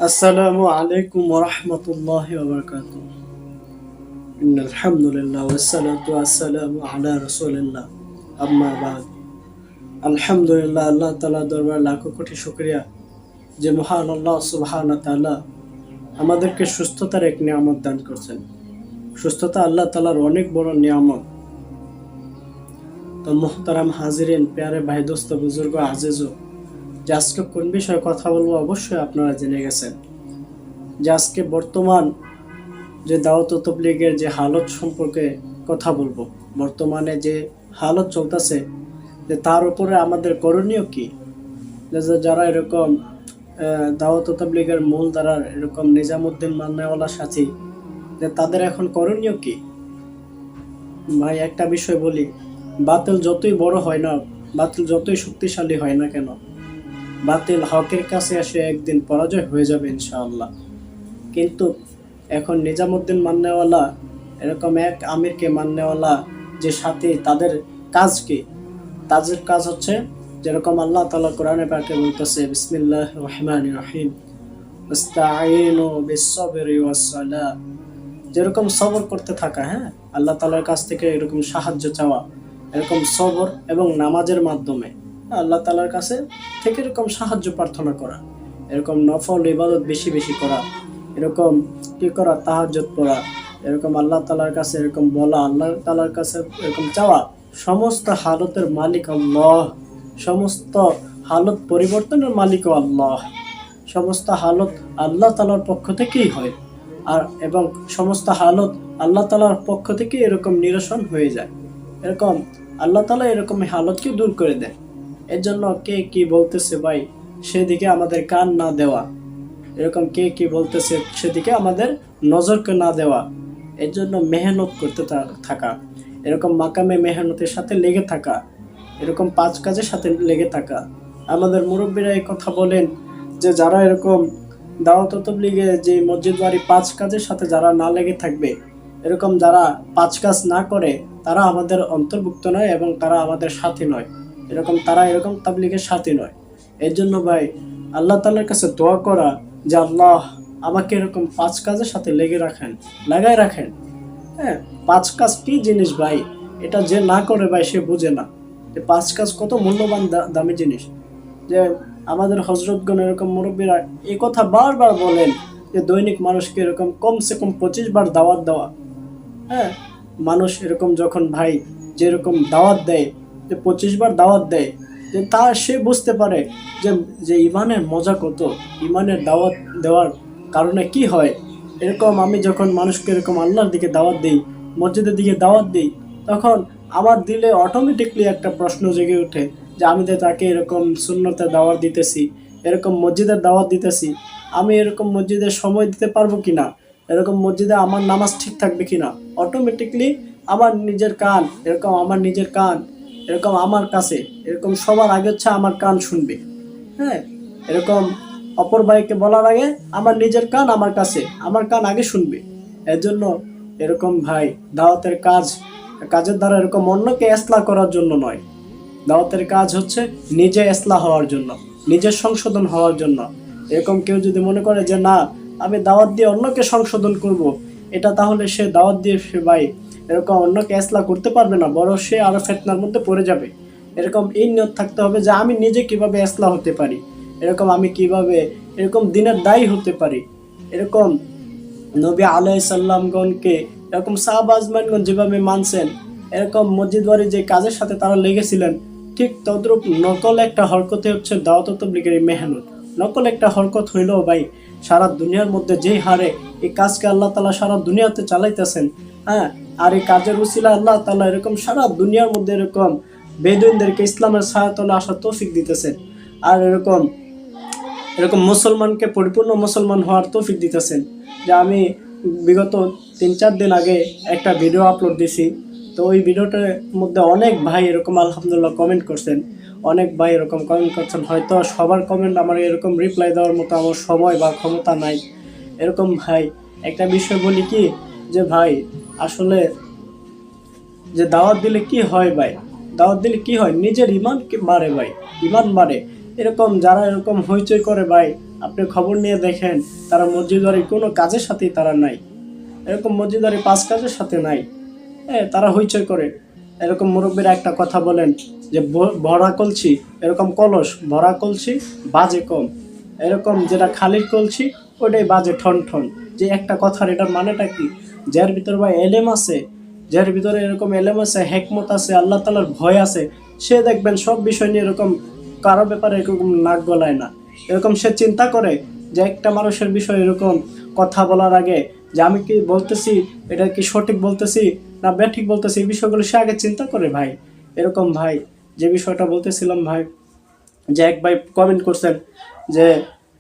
আসসালামু আলাইকুম ওয়া রাহমাতুল্লাহি ওয়া বারাকাতুহু। ইন্নাল হামদুলিল্লাহ ওয়াসসালাতু ওয়াসসালামু আলা রাসূলিল্লাহ। আম্মা বাদ। আলহামদুলিল্লাহ, আল্লাহ তাআলার দরবারে লাখো কোটি শুকরিয়া যে মহান আল্লাহ সুবহানাহু ওয়া তাআলা আমাদেরকে সুস্থতার এক নিয়ামত দান করছেন। সুস্থতা আল্লাহ তাআলার অনেক বড় নিয়ামত। তো মুহতারাম হাজিরিন, প্যারে ভাই, দোস্ত, বুজুর্গ, আজিজো, যে আজকে কোন বিষয়ে কথা বলবো অবশ্যই আপনারা জেনে গেছেন। যে আজকে বর্তমান যে দাওয়াত ও তাবলীগের যে হালত সম্পর্কে কথা বলবো। বর্তমানে যে হালত চলতেছে, যে তার উপরে আমাদের করণীয় কি। যারা এরকম দাওয়াত ও তাবলীগের মূল ধারার এরকম নিজামুদ্দিন মান্নাওয়ালা সাথী, যে তাদের এখন করণীয় কি। ভাই, একটা বিষয় বলি, বাতিল যতই বড় হয় না, বাতিল যতই শক্তিশালী হয় না কেন, বাতিল হকের কাছে এসে একদিন পরাজয় হয়ে যাবে ইনশাআল্লাহ। কিন্তু এখন নিজামুদ্দিন মান্নাওয়ালা এরকম এক আমিরকে মান্নাওয়ালা যে সাথে তাদের কাজ কি, তাদের কাজ হচ্ছে যেরকম আল্লাহ তাআলা কোরআনে পাকে বলতেছে, বিসমিল্লাহির রহমানির রহিম, ইস্তাঈনু বিস-সাবরি ওয়াস-সালাহ। যেরকম সবর করতে থাকা, হ্যাঁ, আল্লাহ তাআলার কাছ থেকে এরকম সাহায্য চাওয়া, এরকম সবর এবং নামাজের মাধ্যমে আল্লাহ তাআলার কাছে থেকে এরকম সাহায্য প্রার্থনা করা, এরকম নফল ইবাদত বেশি বেশি করা, এরকম কি করা, তাহাজ্জুদ পড়া, এরকম আল্লাহ তাআলার কাছে এরকম বলা, আল্লাহ তাআলার কাছে এরকম চাওয়া। সমস্ত হালতের মালিক আল্লাহ, সমস্ত হালত পরিবর্তনের মালিকও আল্লাহ। সমস্ত হালত আল্লাহ তাআলার পক্ষ থেকেই হয়, আর এবং সমস্ত হালত আল্লাহ তাআলার পক্ষ থেকে এরকম নিরসন হয়ে যায়। এরকম আল্লাহ তাআলা এরকম হালতকে দূর করে দেয়। এর জন্য কে কি বলতেছে ভাই, সেদিকে আমাদের কান না দেওয়া, এরকম কে কি বলতেছে সেদিকে আমাদের নজরকে না দেওয়া। এর জন্য মেহনত করতে থাকা, এরকম মাকামে মেহনতের সাথে লেগে থাকা, এরকম 5 কাজের সাথে লেগে থাকা। আমাদের মুরব্বীরা এই কথা বলেন যে যারা এরকম দাওয়াত ও তাবলীগে যে মসজিদ বাড়ি 5 কাজের সাথে যারা না লেগে থাকবে, এরকম যারা 5 কাজ না করে, তারা আমাদের অন্তর্ভুক্ত নয় এবং তারা আমাদের সাথী নয়। এরকম তারা এরকম তাবলীগের সাথী নয়। এর জন্য ভাই, আল্লাহ তাআলার কাছে দোয়া করা যে আল্লাহ আমাকে এরকম 5 কাজের সাথে লাগাই রাখেন। হ্যাঁ, 5 কাজ কি জিনিস ভাই, এটা যে না করে ভাই সে বুঝে না যে 5 কাজ কত মূল্যবান দামি জিনিস। যে আমাদের হযরতগণ এরকম মুরব্বীরা এই কথা বারবার বলেন যে দৈনিক মানুষকে এরকম কমসে কম 25 বার দাওয়াত দেওয়া। হ্যাঁ, মানুষ এরকম যখন ভাই যেরকম দাওয়াত দেয়, যে 25 বার দাওয়াত দেয়, যে তা সে বুঝতে পারে যে যে ইমানের মজা কত, ইমানের দাওয়াত দেওয়ার কারণে কি হয়। এরকম আমি যখন মানুষকে এরকম আল্লাহর দিকে দাওয়াত দিই, মসজিদের দিকে দাওয়াত দিই, তখন আমার দিলে অটোমেটিকলি একটা প্রশ্ন জেগে ওঠে যে আমি তো তাকে এরকম সুন্নতের দাওয়াত দিতেছি, এরকম মসজিদের দাওয়াত দিতেছি, আমি এরকম মসজিদের সময় দিতে পারবো কিনা, এরকম মসজিদে আমার নামাজ ঠিক থাকবে কিনা। অটোমেটিকলি আমার নিজের কান এরকম আমার কাছে এরকম সবার আগে হচ্ছে আমার কান শুনবে। হ্যাঁ, এরকম অপর ভাইকে বলার আগে আমার নিজের কান আমার কাছে, আমার কান আগে শুনবে। এর জন্য এরকম ভাই দাওয়াতের কাজের দ্বারা এরকম অন্যকে ইসলাহ করার জন্য নয়। দাওয়াতের কাজ হচ্ছে নিজে ইসলাহ হওয়ার জন্য, নিজের সংশোধন হওয়ার জন্য। এরকম কেউ যদি মনে করে যে না, আমি দাওয়াত দিয়ে অন্যকে সংশোধন করব, এটা তাহলে সে দাওয়াত দিয়ে সে ভাই এরকম অন্যকে ইসলাহ করতে পারবে না, বরং সে আরো ফিতনার মধ্যে পড়ে যাবে। এরকম এই নিয়ত থাকতে হবে যে আমি নিজে কিভাবে ইসলাহ হতে পারি, এরকম আমি কিভাবে এরকম দিনের দায়ী হতে পারি। এরকম নবী আলাইহিস সালামগণকে এরকম সাহাবা আজমাইনগণ যেভাবে মানছেন, এরকম মসজিদ বাড়ির যে কাজের সাথে তারা লেগেছিলেন, ঠিক তদ্রূপ নকল একটা হরকতে হচ্ছে দাওয়াত ও তাবলীগের মেহনত। নকল একটা হরকত হইলেও ভাই সারা দুনিয়ার মধ্যে যেই হারে এই কাজকে আল্লাহ তাআলা সারা দুনিয়াতে চালাইতেছেন, হ্যাঁ, আর এই কাজের উসিলা আল্লাহ তাআলা এরকম সারা দুনিয়ার মধ্যে এরকম বেদুইনদেরকে ইসলামের ছায়াতলে আসার তৌফিক দিতেছেন, আর এরকম এরকম মুসলমানকে পরিপূর্ণ মুসলমান হওয়ার তৌফিক দিতেছেন। যে আমি বিগত 3-4 দিন আগে একটা ভিডিও আপলোড দিছি, তো ওই ভিডিওটার মধ্যে অনেক ভাই এরকম আলহামদুলিল্লাহ কমেন্ট করছেন, অনেক ভাই এরকম কমেন্ট করছেন। হয়তো সবার কমেন্ট আমার এরকম রিপ্লাই দেওয়ার মতো আমার সময় বা ক্ষমতা নাই। এরকম ভাই একটা বিষয় বলি কি, যে ভাই আসলে যে দাওয়াত দিলে কি হয় ভাই, দাওয়াত দিলে কি হয়, নিজের ইমান বাড়ে ভাই, ইমান বাড়ে। এরকম যারা এরকম হইচই করে ভাই, আপনি খবর নিয়ে দেখেন, তারা মসজিদারি কোনো কাজের সাথেই তারা নাই, এরকম মসজিদারি 5 কাজের সাথে নাই। হ্যাঁ, তারা হইচই করে। এরকম মুরব্বীরা একটা কথা বলেন যে ভরা কলসি, এরকম কলস ভরা কলসি বাজে কম, এরকম যেটা খালি কলসি ওটাই বাজে ঠন ঠন। যে একটা কথার এটার মানেটা কি? যার ভিতরে ভাই এলেম আছে, যার ভিতরে এরকম এলেম আছে, হেকমত আছে, আল্লাহ তাআলার ভয় আছে, সে দেখবেন সব বিষয় নিয়ে এরকম কারো ব্যাপারে এরকম নাক গলায় না। এরকম সে চিন্তা করে যে একটা মানুষের বিষয়ে এরকম কথা বলার আগে যে আমি কি বলতেছি এটা কি সঠিক বলতেছি না ব্যাঠিক বলতেছি, এই বিষয়গুলো সে আগে চিন্তা করে ভাই। এরকম ভাই যে বিষয়টা বলতেছিলাম ভাই, যে এক ভাই কমেন্ট করছেন যে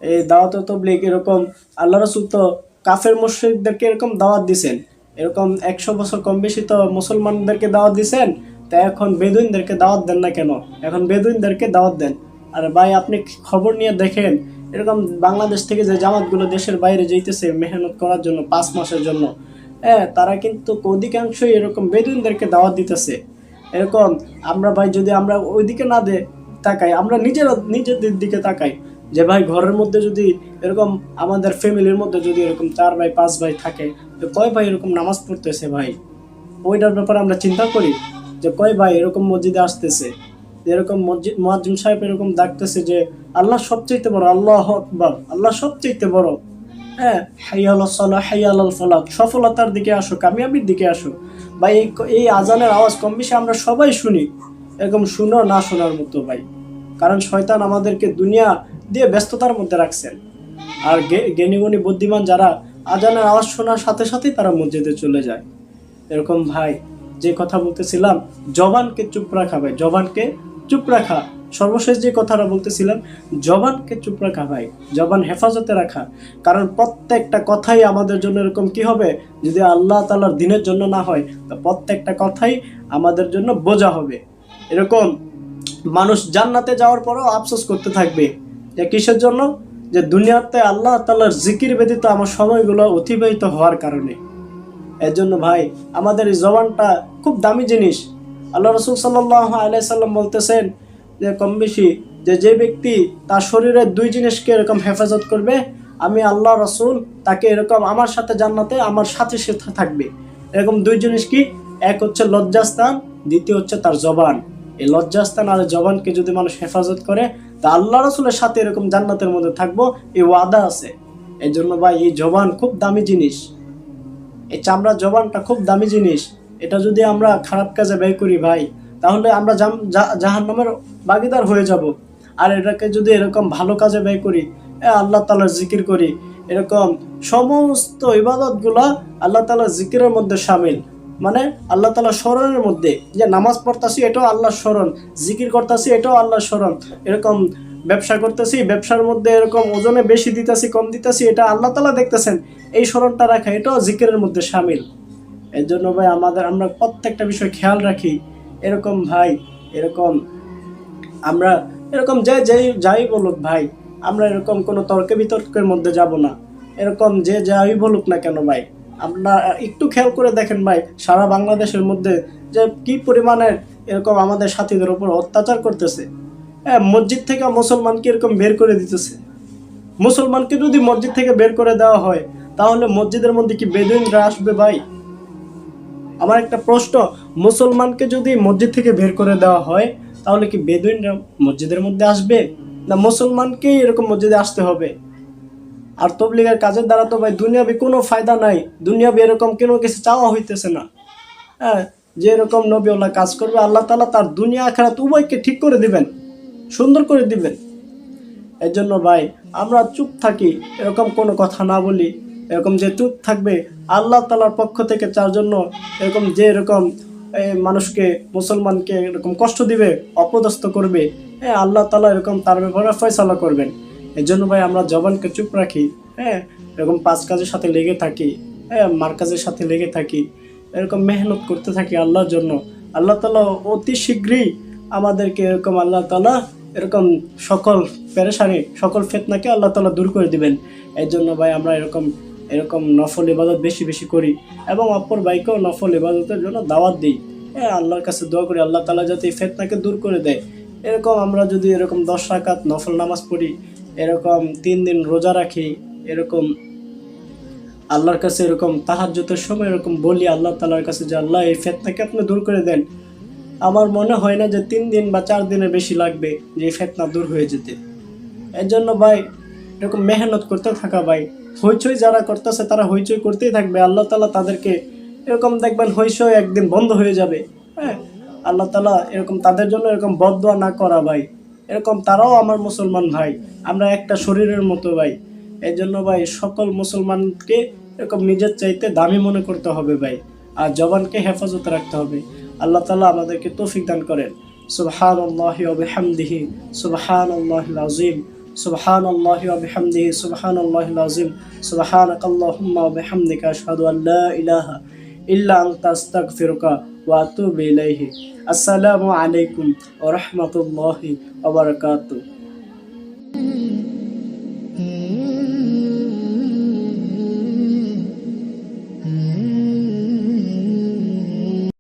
এই দাওয়াত তাবলীগ এরকম আল্লাহ রাসূল তো কাফের মুশরিকদেরকে এরকম দাওয়াত দিছেন, এরকম 100 বছর কম বেশি তো মুসলমানদেরকে দাওয়াত দিছেন, তা এখন বেদুইনদেরকে দাওয়াত দেন না কেন? এখন বেদুইনদেরকে দাওয়াত দেন। আর ভাই আপনি খবর নিয়ে দেখেন, এরকম বাংলাদেশ থেকে যে জামাতগুলো দেশের বাইরে যাইতেছে মেহনত করার জন্য 5 মাসের জন্য, হ্যাঁ, তারা কিন্তু অধিকাংশই এরকম বেদুইনদেরকে দাওয়াত দিতেছে। এরকম আমরা ভাই যদি আমরা ওইদিকে না তাকাই, আমরা নিজেদের দিকে তাকাই, যে ভাই ঘরের মধ্যে যদি এরকম আমাদের ফ্যামিলির মধ্যে যদি এরকম 4 ভাই 5 ভাই থাকে, তো কয় ভাই এরকম নামাজ পড়তেছে ভাই? ওইটার ব্যাপারে আমরা চিন্তা করি যে কয় ভাই এরকম মসজিদে আসতেছে, এরকম মসজিদ মুয়াজ্জিন সাহেব এরকম ডাকতেছে যে আল্লাহ সবচাইতে বড়, আল্লাহু আকবার, আল্লাহ সবচাইতে বড়। হ্যাঁ, হাইয়া আলাস সালাহ, হাইয়া আলাল ফালাহ, সফলতার দিকে আসো, কামিয়াবির দিকে আসো। ভাই এই আজানের আওয়াজ কম বেশি আমরা সবাই শুনি, এরকম শুনো না শোনার মতো ভাই। কারণ শয়তান আমাদেরকে দুনিয়া দিয়ে ব্যস্ততার মধ্যে রাখছেন। আর জ্ঞানীগুণী বুদ্ধিমান যারা আজানের আওয়াজ শোনার সাথে সাথেই তারা মসজিদে চলে যায়। এরকম ভাই যে কথা বলতেছিলাম, জবানকে চুপ রাখা ভাই, জবানকে চুপ রাখা। সর্বশেষ যে কথাটা বলতেছিলাম, জবানকে চুপ রাখা ভাই, জবান হেফাজতে রাখা। কারণ প্রত্যেকটা কথাই আমাদের জন্য এরকম কি হবে, যদি আল্লাহ তাআলার দ্বীনের জন্য না হয়, তো প্রত্যেকটা কথাই আমাদের জন্য বোঝা হবে। এরকম মানুষ জান্নাতে যাওয়ার পরেও আফসোস করতে থাকবে যে কিসের জন্য, যে দুনিয়াতে আল্লাহ তাআলার জিকির ব্যতীত আমার সময়গুলো অতিবাহিত হওয়ার কারণে। এর জন্য ভাই আমাদের এই জবানটা খুব দামি জিনিস। আল্লাহ রাসূল সাল্লাল্লাহু আলাইহি সাল্লাম বলতেছেন যে কম বেশি যে ব্যক্তি তার শরীরের 2 জিনিসকে এরকম হেফাজত করবে, আমি আল্লাহ রাসূল তাকে এরকম আমার সাথে জান্নাতে আমার সাথে সাথে থাকবে। এরকম 2 জিনিস কি? এক হচ্ছে লজ্জাস্থান, দ্বিতীয় হচ্ছে তার জবান। এই লজ্জাস্থান আর জবানকে যদি মানুষ হেফাজত করে, তা আল্লাহ রাসূলের সাথে এরকম জান্নাতের মধ্যে থাকবো, এই ওয়াদা আছে। এই জন্য ভাই এই জবান খুব দামি জিনিস, এই চামড়ার জবানটা খুব দামি জিনিস। এটা যদি আমরা খারাপ কাজে ব্যয় করি ভাই, তাহলে আমরা জাহান্নামের ভাগীদার হয়ে যাব। আর এটাকে যদি এরকম ভালো কাজে ব্যয় করি, আল্লাহ তাআলার জিকির করি, এরকম সমস্ত ইবাদতগুলো আল্লাহ তাআলার জিকিরের মধ্যে শামিল। মানে আল্লাহ তাআলার স্মরণের মধ্যে, যে নামাজ পড়তাছি এটাও আল্লাহর স্মরণ, জিকির করতেছি এটাও আল্লাহর স্মরণ, এরকম ব্যবসা করতেছি, ব্যবসার মধ্যে এরকম ওজনে বেশি দিতেছি কম দিতেছি, এটা আল্লাহ তাআলা দেখতেছেন, এই স্মরণটা রাখা এটাও জিকিরের মধ্যে শামিল। এর জন্য ভাই আমরা প্রত্যেকটা বিষয় খেয়াল রাখি। এরকম ভাই এরকম আমরা এরকম যাই বলুক ভাই, আমরা এরকম কোনো তর্কে বিতর্কের মধ্যে যাব না। এরকম যে যাই বলুক না কেন ভাই, আমরা একটু খেয়াল করে দেখেন ভাই, সারা বাংলাদেশের মধ্যে যে কি পরিমাণের এরকম আমাদের সাথীদের উপর অত্যাচার করতেছে। মসজিদ থেকে মুসলমানকে এরকম বের করে দিতেছে। মুসলমানকে যদি মসজিদ থেকে বের করে দেওয়া হয়, তাহলে মসজিদের মধ্যে কি বেদুইনরা আসবে ভাই? আমার একটা প্রশ্ন, মুসলমানকে যদি মসজিদ থেকে বের করে দেওয়া হয়, তাহলে কি বেদুইনরা মসজিদের মধ্যে আসবে, না মুসলমানকেই এরকম মসজিদে আসতে হবে? আর তবলিগের কাজের দ্বারা তো ভাই দুনিয়াবি কোনো ফায়দা নাই, দুনিয়াবি এরকম কোনো কিছু চাওয়া হইতেছে না। হ্যাঁ, যে এরকম নবীওয়ালা কাজ করবে, আল্লাহ তাআলা তার দুনিয়া আখিরাত উভয়কে ঠিক করে দিবেন, সুন্দর করে দিবেন। এর জন্য ভাই আমরা চুপ থাকি, এরকম কোনো কথা না বলি। এরকম যে চুপ থাকবে, আল্লাহ তাআলার পক্ষ থেকে তার জন্য এরকম যে এরকম মানুষকে মুসলমানকে এরকম কষ্ট দিবে, অপদস্থ করবে, হ্যাঁ, আল্লাহ তাআলা এরকম তার ব্যাপারে ফয়সালা করবেন। এর জন্য ভাই আমরা জবানকে চুপ রাখি, হ্যাঁ, এরকম 5 কাজের সাথে লেগে থাকি, হ্যাঁ, মার্কাজের সাথে লেগে থাকি, এরকম মেহনত করতে থাকি আল্লাহর জন্য। আল্লাহ তাআলা অতি শীঘ্রই আমাদেরকে এরকম আল্লাহ তাআলা এরকম সকল পেরেশানি, সকল ফিতনাকে আল্লাহ তাআলা দূর করে দিবেন। এর জন্য ভাই আমরা এরকম নফল ইবাদত বেশি বেশি করি, এবং অপর ভাইকেও নফল ইবাদতের জন্য দাওয়াত দিই। হ্যাঁ, আল্লাহর কাছে দোয়া করি আল্লাহ তাআলা যাতে এই ফিতনাকে দূর করে দেয়, এরকম আমরা যদি এরকম 10 রাকাত নফল নামাজ পড়ি, এরকম 3 দিন রোজা রাখি, এরকম আল্লাহর কাছে এরকম তাহাজ্জুদের সময় এরকম বলি আল্লাহ তাআলার কাছে যে আল্লাহ এই ফিতনাকে আপনি দূর করে দেন, আমার মনে হয় না যে 3 দিন বা 4 দিনের বেশি লাগবে যে এই ফিতনা দূর হয়ে যেতে। এর জন্য ভাই এরকম মেহনত করতে থাকা ভাই, হইচই যারা করতেছে তারা হইচই করতেই থাকবে, আল্লাহ তাআলা তাদেরকে এরকম দেখবেন হইচই একদিন বন্ধ হয়ে যাবে। হ্যাঁ, আল্লাহ তাআলা এরকম তাদের জন্য এরকম বদদোয়া না করা ভাই, এরকম তারাও আমার মুসলমান ভাই, আমরা একটা শরীরের মতো ভাই। এই জন্য ভাই সকল মুসলমানকে এরকম নিজের চাইতে দামি মনে করতে হবে ভাই, আর জবানকে হেফাজতে রাখতে হবে। আল্লাহ তাআলা আমাদেরকে তৌফিক দান করেন। সুবহানাল্লাহি ওয়া বিহামদিহি সুবহানাল্লাহিল আযীম সুবহানাল্লাহি ওয়া বিহামদিহি সুবহানাল্লাহিল আযীম সুবহানাকাল্লাহুম্মা ওয়া বিহামদিকা আশহাদু আল লা ইলাহা ইল্লা আনতা আস্তাগফিরুকা ওয়া আতুবু ইলাইহি। আসসালামু আলাইকুম ওয়া রাহমাতুল্লাহি ওয়া বারাকাতুহু।